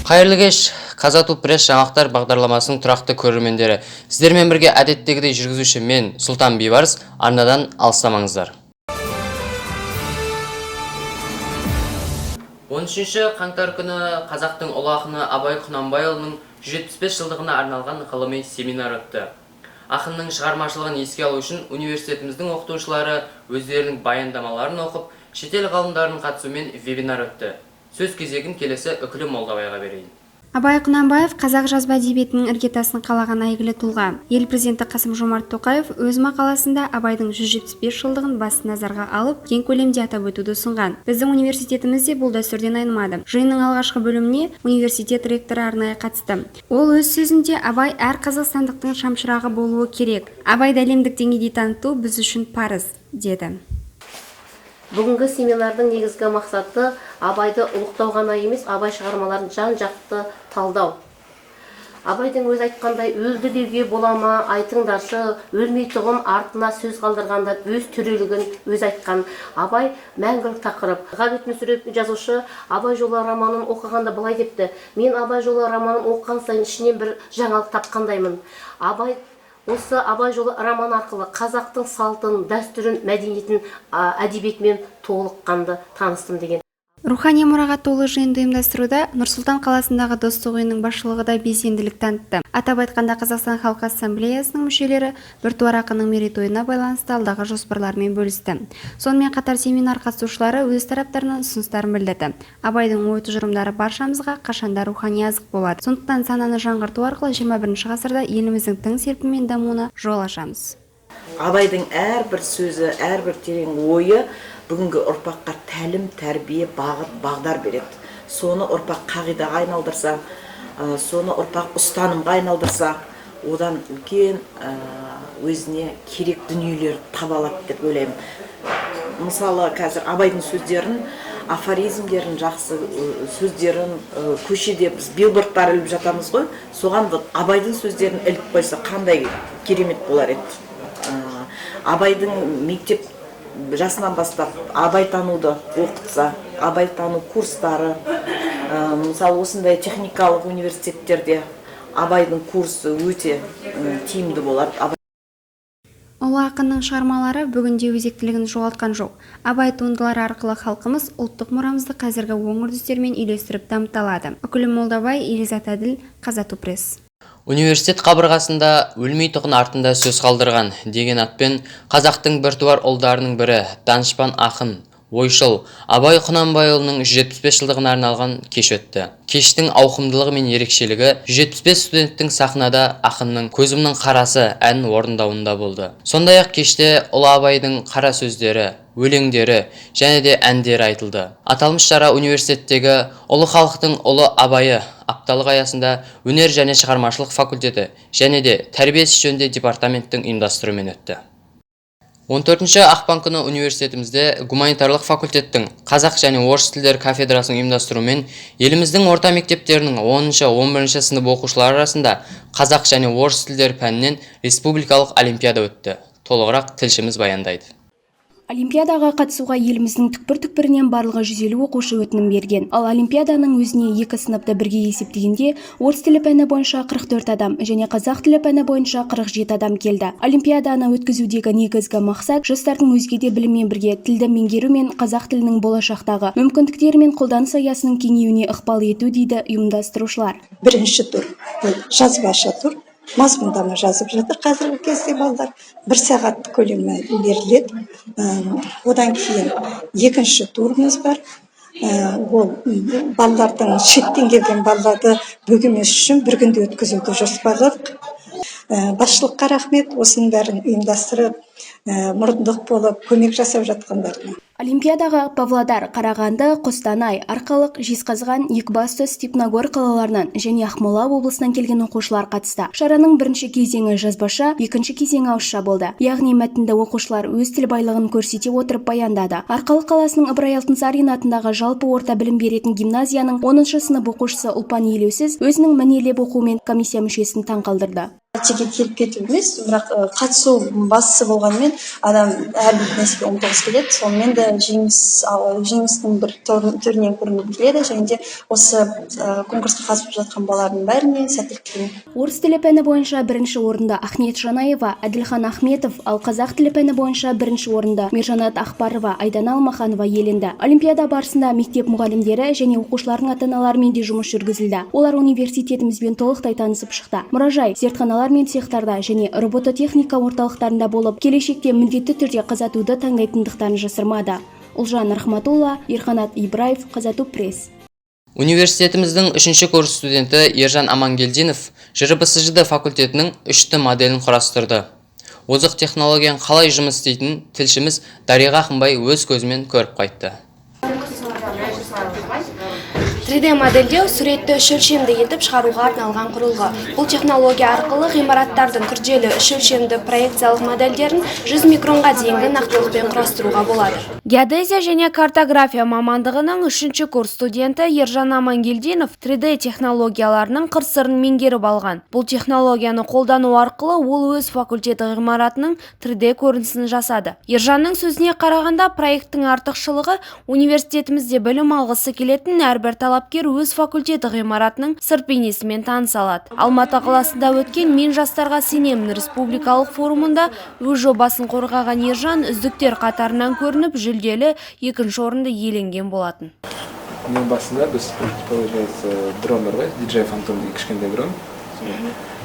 Қайырлы кеш, Казату пресс жаңалықтар бағдарламасының тұрақты көрермендері. Сіздермен бірге әдеттегідей жүргізуші мен Сұлтан Бейбарыс, арнадан алыстамаңыздар. 13-ші қаңтар күні қазақтың ұлы ақыны Абай Құнанбайұлының 175 жылдығына арналған ғылыми семинар өтті. Ақынның шығармашылығын еске алу үшін университетіміздің оқытушылары өздерінің баяндамаларын оқып, шетел ғалымдарының қатысуымен вебинар өтті. Сөз кезегін келесі Үкілі Молдабайға берейін. Абай Құнанбаев қазақ жазба әдебиетінің іргетасын қалаған әйгілі тұлға. Ел президенті Қасым-Жомарт Тоқаев өз мақаласында Абайдың 175 жылдығын басты назарға алып, кең көлемде атап өтуді ұсынған. Біздің университетімізде бұл дәстүрден айнымады. Жиынның алғашқы бөліміне университет ректоры арнайы қатысты. Ол өз сөзінде Абай әр қазақстандықтың шамшырағы болуы керек. Абайды әлемдік деңгейде таныту біз үшін парыз, деді. Бүгінгі семинардың негізгі мақсаты Абайды ұлықтау ғана емес, Абай шығармаларын жан-жақты талдау. Абайдың өз айтқандай, өлді деуге бола ма, айтыңдаршы, өлмейтұғын артына сөз қалдырғанда өз төрелігін өз айтқан. Абай мәңгілік тақырып. Ғабит Мүсірепов жазушы Абай жолы романын оқығанда былай депті: мен Абай жолы романын оқыған сайын ішінен бір жаңалық тапқандаймын. Осы Абай жолы роман арқылы қазақтың салтын, дәстүрін, мәдениетін, әдебиетімен толыққанды таныстым деген. Рухани мұраға толы жиынды ұйымдастыруда Нұр-Сұлтан қаласындағы Достық үйінің басшылығы да белсенділік танытты. Атап айтқанда Қазақстан Халқы Ассамблеясының мүшелері біртуар ақынның мерейтойына байланысты алдағы жоспарлармен бөлісті. Сонымен қатар семинар қатысушылары өз тараптарынан ұсыныстарын білдірді. Абайдың ой тұжырымдары баршамызға қашанда рухани азық болады. Сондықтан сананы жаңғырту арқылы 21 ғасырда еліміздің тың серпінмен дамуына жол ашамыз. Абайдың әрбір сөзі, әрбір терең ойы бүгінгі ұрпаққа тәлім, тәрбие, бағыт, бағдар береді. Соны ұрпақ қағидаға айналдырса, соны ұрпақ ұстанымға айналдырса, одан үлкен өзіне керек дүниелер таба алады деп ойлаймын. Мысалы, қазір Абайдың сөздерін, афоризмдерін, жақсы сөздерін көшеде біз билбордтар іліп жатамыз ғой, соған Абайдың сөздерін іліп қойса қандай керемет болар еді. Абайдың мектеп жасынан бастап абайтануды оқытса, абайтану курстары, мысалы осындай техникалық университеттерде Абайдың курсы өте тиімді болады. Ұлы ақынның шығармалары бүгінде өзектілігін жоғалтқан жоқ. Абай туындылары арқылы халқымыз ұлттық мұрамызды қазіргі оң үрдістермен үйлестіріп дамыта алады. Үкілі Молдабай, Елизат Әділ, Казату пресс. Университет қабырғасында өлмейтұғын артында сөз қалдырған деген атпен қазақтың біртуар ұлдарының бірі данышпан ақын, ойшыл Абай Құнанбайұлының 175 жылдығына арналған кеш өтті. Кештің ауқымдылығы мен ерекшелігі 175 студенттің сахнада ақынның «Көзімнің қарасы» әнін орындауында болды. Сондай-ақ кеште ұлы Абайдың қара сөздері, өлеңдері және де әндері айтылды. Аталмыш шара университеттегі ұлы халықтың ұлы Абайы апталық аясында өнер және шығармашылық факультеті және де тәрбие ісі жөніндегі департаменттің ұйымдастыруымен өтті. 14 ақпан күні университетімізде гуманитарлық факультеттің қазақ және орыс тілдері кафедрасының ұйымдастыруымен еліміздің орта мектептерінің 10-11 сынып оқушылары арасында қазақ және орыс тілдері пәнінен республикалық олимпиада өтті. Толығырақ тілшіміз баяндайды. Олимпиадаға қатысуға еліміздің түкпір-түкпірінен барлығы 150 оқушы өтінім берген. Ал Олимпиаданың өзіне 2 сыныпты бірге есептегенде орыс тілі пәні бойынша 44 адам және қазақ тілі пәні бойынша 47 адам келді. Олимпиаданы өткізудегі негізгі мақсат жастардың өзге де біліммен бірге тілді меңгеру мен қазақ тілінің болашақтағы мүмкіндіктері мен қолданыс аясының кеңеюіне ықпал ету дейді ұйымдастырушылар. Бірінші тур жазбаша тур. Мазмұндама жазып жатыр қазіргі кезде балдар. 1 сағат көлемі беріледі. Одан кейін екінші турымыз бар. Ол балалардың шеттен келген балаларды бөгемес үшін бір күнде өткізуді жоспарладық. Басшылыққа рахмет, осының бәрін ұйымдастырып, мұрындық болып көмек жасап жатқандарына. Олимпиадаға Павлодар, Қарағанды, Қостанай, Арқалық, Жезқазған, Екібастұз, Степногор қалаларынан және Ақмола облысынан келген оқушылар қатысты. Шараның бірінші кезеңі жазбаша, екінші кезеңі ауызша болды. Яғни мәтінді оқушылар өз тіл байлығын көрсете отырып баяндады. Арқалық қаласының Ыбырай Алтынсарин атындағы жалпы орта білім беретін гимназияның 10-шы сынып оқушысы Ұлпан Елеусіз өзінің мәнерлеп оқуымен комиссия мүшесін таң қалдырды. Нәтижеге келіп кету емес, бірақ қатысу бастысы болғанымен адам әрбір нәрсеге ұмтылғысы келеді. Сонымен де жеңістің бір түрінен көрініп келеді, және де осы конкурсқа қатысып жатқан балалардың бәріне сәттілік тілеймін. Орыс тілі пәні бойынша бірінші орында Ахмет Жанаева, Әділхан Ахметов, ал қазақ тілі пәні бойынша бірінші орында Мержанат Ақбарова, Айдана Алмаханова иеленді. Олимпиада барысында мектеп мұғалімдері және оқушылардың ата-аналарымен де жұмыс жүргізілді. Олар университетімізбен толықтай танысып шықты. Мұражай, зертханалар мен цехтарда және робототехника орталықтарында болып, келешекте міндетті түрде қазатуды таңдайтындықтарын жасырмады. Ұлжан Рахматулла, Ерқанат Ибраев, Қазату пресс. Университетіміздің 3-ші курс студенті Ержан Амангелдинов ЖРБСЖД факультетінің 3-ті моделін құрастырды. Озық технологияның қалай жұмыс істейтінін тілшіміз Дариға Ақынбай өз көзімен көріп қайтты. 3D модельдеу суретті үш өлшемді етіп шығаруға арналған құрылғы. Бұл технология арқылы ғимараттардың күрделі үш өлшемді проекциялық модельдерін 100 микронға дейінгі нақтылықпен құрастыруға болады. Геодезия және картография мамандығының 3-ші курс студенті Ержан Амангелдинов 3D технологияларының қыр-сырын меңгеріп алған. Бұл технологияны қолдану арқылы ол өз факультеті ғимаратының 3D көрінісін жасады. Ержанның сөзіне қарағанда, проекттің артықшылығы университетімізде білім алғысы келетін әрбір талапкер өз факультеті ғимаратының сырт бейнесімен таныса алады. Алматы қаласында өткен "Мен жастарға сенемін" республикалық форумында өз жобасын қорғаған Ержан үздіктер қатарынан көрініп, жүлделі 2-ші орынды иеленген болатын. Мен басында біз дрон бар ғой, DJI Phantom деген кішкентай дрон.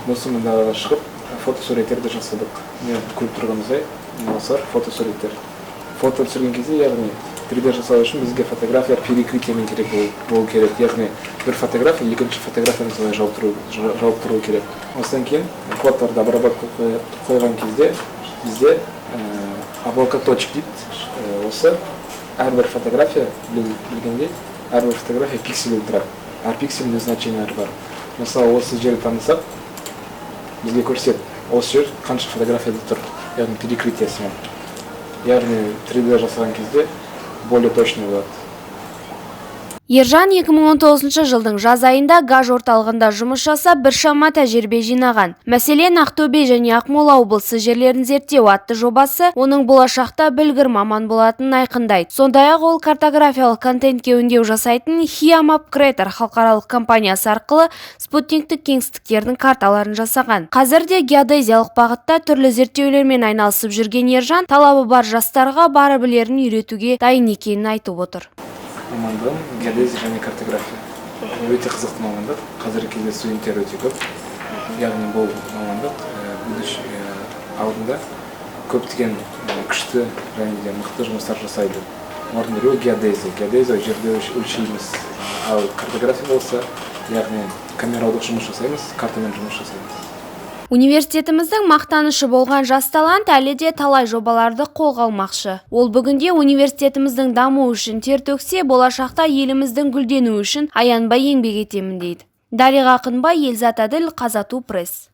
Осымен далаға шығып, фотосуреттерді жасадық. Мен көріп тұрғанымыздай, осылар фотосуреттер. Фото түсірген кезде, яғни 3D жасау үшін бізге фотографиялар перекрытиемен керек болу керек. Яғни бір фотография екінші фотографияны солай жауып тұру керек. Осыдан кейін кодтарды обработка қойған кезде бізде облака точек дейді. Осы әрбір фотография білгенде әрбір фотография пиксель тұрады. Әр пиксельдің значениялары бар. Мысалы осы жерді танысақ, бізге көрсет, осы жер қанша фотографияда тұр, яғни перекрытиясымен. Яғни 3D жасаған кезде более точно болады. Ержан 2019 жылдың жаз айында гаж орталығында жұмыс жасап, біршама тәжірибе жинаған. Мәселен, Ақтөбе және Ақмола облысы жерлерін зерттеу атты жобасы оның болашақта білгір маман болатынын айқындайды. Сондай-ақ ол картографиялық контентке өңдеу жасайтын HiaMap Creator халықаралық компаниясы арқылы спутниктік кеңістіктердің карталарын жасаған. Қазірде геодезиялық бағытта түрлі зерттеулермен айналысып жүрген Ержан талабы бар жастарға бары білерін үйретуге дайын екенін айтып отыр. Мамандығым геодезия және картография. Өте қызықты мамандық. Қазіргі кезде студенттер өте көп. Яғни бұл мамандық алдында көптеген күшті және де мықты жұмыстар жасайды. Олардың біреуі геодезия. Геодезия жерде өлшейміз. Ал картография болса, яғни камералдық жұмыс жасаймыз, картамен жұмыс жасаймыз. Университетіміздің мақтанышы болған жас талант әлі де талай жобаларды қолға алмақшы. Ол бүгінде университетіміздің дамуы үшін тер төксе, болашақта еліміздің гүлденуі үшін аянбай еңбек етемін дейді. Дариға Ақынбай, Елзат Әділ, Қазату пресс.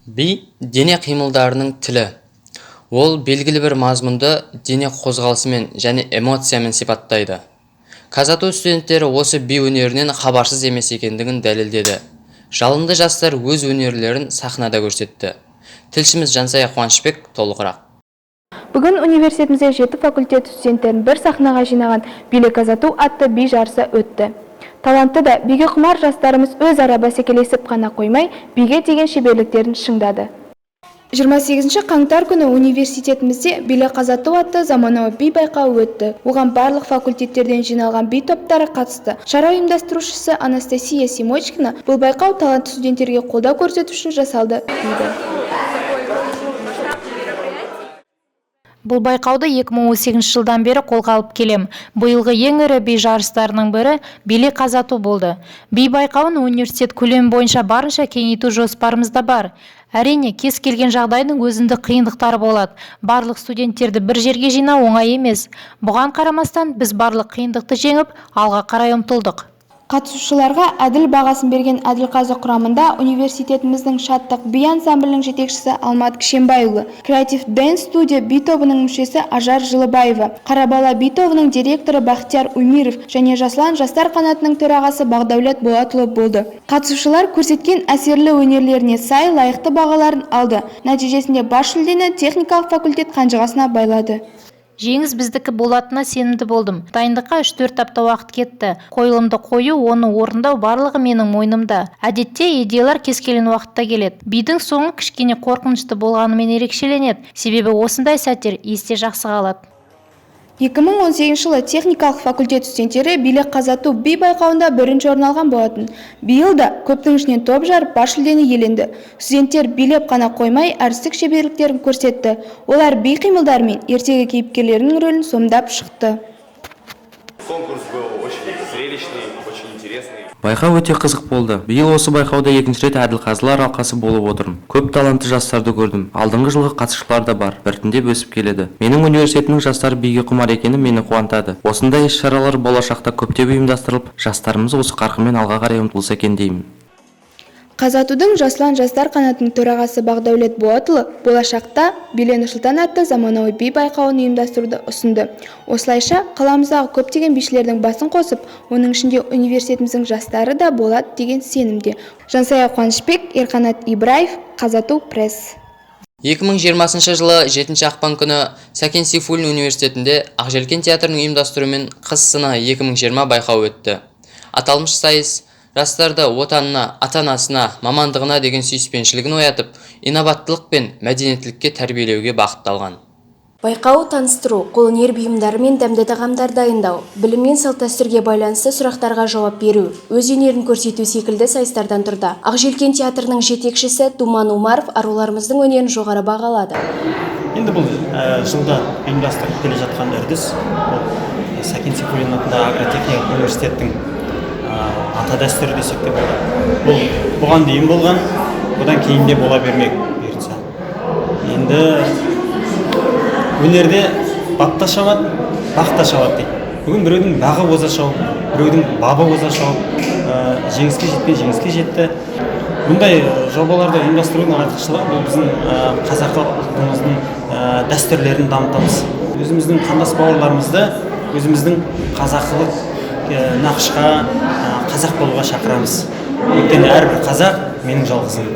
Би дене қимылдарының тілі. Ол белгілі бір мазмұнды дене қозғалысымен және эмоциямен сипаттайды. Қазату студенттері осы би өнерінен хабарсыз емес екендігін дәлелдеді. Жалынды жастар өз өнерлерін сахнада көрсетті. Тілшіміз Жансая Қуанышбек толығырақ. Бүгін университетімізде 7 факультет студенттерін бір сахнаға жинаған биле Қазату атты би жарысы өтті. Талантты да биге құмар жастарымыз өз ара бәсекелесіп қана қоймай, биге деген шеберліктерін шыңдады. 28 қаңтар күні университетімізде биле Қазату атты заманауи би байқауы өтті. Оған барлық факультеттерден жиналған би топтары қатысты. Шара ұйымдастырушысы Анастасия Симочкина бұл байқау талантты студенттерге қолдау көрсету үшін жасалды дейді. Бұл байқауды 2018 жылдан бері қолға алып келем. Биылғы ең ірі би жарыстарының бірі биле Қазату болды. Би байқауын университет көлемі бойынша барынша кеңейту жоспарымызда бар. Әрине, кез келген жағдайдың өзіндік қиындықтары болады. Барлық студенттерді бір жерге жинау оңай емес. Бұған қарамастан біз барлық қиындықты жеңіп, алға қарай ұмтылдық. Қатысушыларға әділ бағасын берген Әділқазы құрамында университетіміздің шаттық би ансамблінің жетекшісі Алмат Кішенбайұлы, Creative Dance Studio би тобының мүшесі Ажар Жылыбаева, Қарабала би тобының директоры Бахтияр Умиров және Жаслан жастар қанатының төрағасы Бағдәулет Болатұлы болды. Қатысушылар көрсеткен әсерлі өнерлеріне сай лайықты бағаларын алды. Нәтижесінде бас жүлдені техникалық факультет қанжығасына байлады. Жеңіс біздікі болатынына сенімді болдым. Дайындыққа 3-4 апта уақыт кетті. Қойылымды қою, оны орындау барлығы менің мойнымда. Әдетте идеялар кез келген уақытта келеді. Бидің соңы кішкене қорқынышты болғанымен ерекшеленеді. Себебі осындай сәттер есте жақсы қалады. 2018 жылы техникалық факультет студенттері билік қазату би байқауында бірінші орын алған болатын. Биыл да көптің ішінен топ жарып бас жүлдені иеленді. Студенттер билеп қана қоймай, әртістік шеберліктерін көрсетті. Олар би қимылдарымен ертегі кейіпкерлерінің рөлін сомдап шықты. Конкурс был очень зрелищный, очень интересный. Байқау өте қызық болды. Биыл осы байқауда екінші рет Әділқазылар алқасы болып отырмын. Көп талантты жастарды көрдім. Алдыңғы жылғы қатысушылар да бар. Біртіндеп өсіп келеді. Менің университетімнің жастары биге құмар екені мені қуантады. Осындай іс-шаралар болашақта көптеп ұйымдастырылып, жастарымыз осы қарқынмен алға қарай ұмтылса екен деймін. Қазатудың Жаслан жастар қанатының төрағасы Бағдәулет Болатұлы болашақта Беле Нұрсұлтан атты заманауи би байқауын ұйымдастыруды ұсынды. Осылайша қаламыздағы көптеген бишілердің басын қосып, оның ішінде университетіміздің жастары да болады деген сенімде. Жансая Қуанышбек, Ерқанат Ибраев, Қазату пресс. 2020 жылы 7 ақпан күні Сәкен Сейфуллин университетінде Ақжелкен театрының ұйымдастыруымен қыс сыны 2020 байқауы өтті. Аталмыш сайыс жастарды отанына, ата-анасына, мамандығына деген сүйіспеншілігін оятып, инабаттылық пен мәдениеттілікке тәрбиелеуге бағытталған. Байқау таныстыру, қолөнер бұйымдары мен дәмді тағамдар дайындау, білім мен салт-дәстүрге байланысты сұрақтарға жауап беру, өз өнерін көрсету секілді сайыстардан тұрды. Ақжелкен театрының жетекшісі Думан Умаров аруларымыздың өнерін жоғары бағалады. Енді бұл жылда ұйымдастырылып келе жатқан үрдіс, Сәкен Сейфуллин атындағы агротехникалық университеттің ата дәстүрі десек те болады. Бұл бұған дейін болған, одан кейін де бола бермек бұйыртса. Енді өнерде бап та шабады, бақ та шабады дейді. Бүгін біреудің бағы оза шауып, біреудің бабы оза шауып, жеңіске жетпей жеңіске жетті. Бұндай жобаларды ұйымдастырудың артықшылығы бұл біздің қазақы ұлтымыздың дәстүрлерін дамытамыз. Өзіміздің қандас бауырларымызды өзіміздің қазақылық нақышқа қазақ болуға шақырамыз. Өйткені әрбір қазақ менің жалғызым.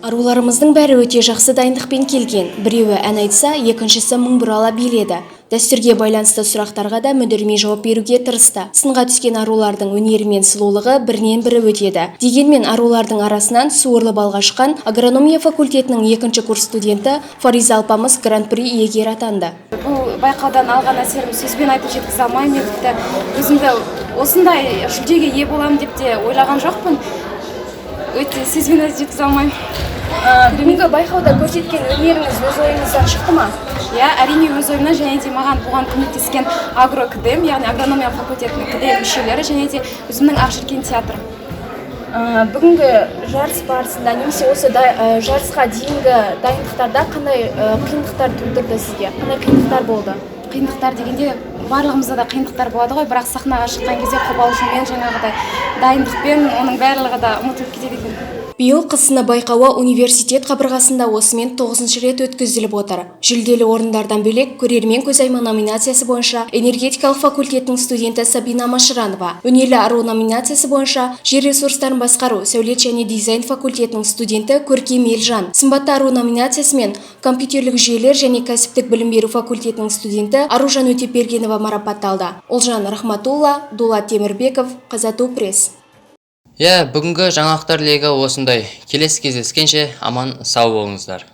Аруларымыздың бәрі өте жақсы дайындықпен келген. Біреуі ән айтса, екіншісі мың бұрала биледі. Дәстүрге байланысты сұрақтарға да мүдірмей жауап беруге тырысты. Сынға түскен арулардың өнері мен сұлулығы бірінен бірі өтеді. Дегенмен арулардың арасынан суырлы балға шыққан агрономия факультетінің 2-ші курс студенті Фариза алпамыз гран-при иегері атанды. Бұл байқаудан алған әсерімді сөзбен айтып жеткізе алмаймын. Мен тіпті өзімді осындай жүлдеге ие боламын деп те ойлаған жоқпын. Өте сөзбен айтып жеткізе алмаймын. Бүгінгі байқауда көрсеткен өнеріңіз өз ойыңыздан шықты ма? Иә, әрине өз ойымнан, және де маған бұған көмектескен агрокдем, яғни агрономия факультетінің кдем мүшелері, және де өзімнің Ақжелкен театрым. Бүгінгі жарыс барысында немесе осы жарысқа дейінгі дайындықтарда қандай қиындықтар тудырды сізге? Қандай қиындықтар болды? Қиындықтар дегенде барлығымызда да қиындықтар болады ғой, бірақ сахнаға шыққан кезде қобалжумен, жаңағыдай дайындықпен оның барлығы да ұмытылып кетеді екен. Биыл қысына байқауы университет қабырғасында осымен 9-шы рет өткізіліп отыр. Жүлделі орындардан бөлек көрермен көзайма номинациясы бойынша энергетикалық факультетінің студенті Сабина Машыранова, өнерлі ару номинациясы бойынша жер ресурстарын басқару, сәулет және дизайн факультетінің студенті Көркем Елжан, сымбатты ару номинациясымен компьютерлік жүйелер және кәсіптік білім беру факультетінің студенті Аружан Өтепбергенова марапатталды. Олжан Рахматулла, Дулат Темірбеков, Қазату пресс. Бүгінгі жаңалықтар легі осындай. Келесі кездескенше аман сау болыңыздар.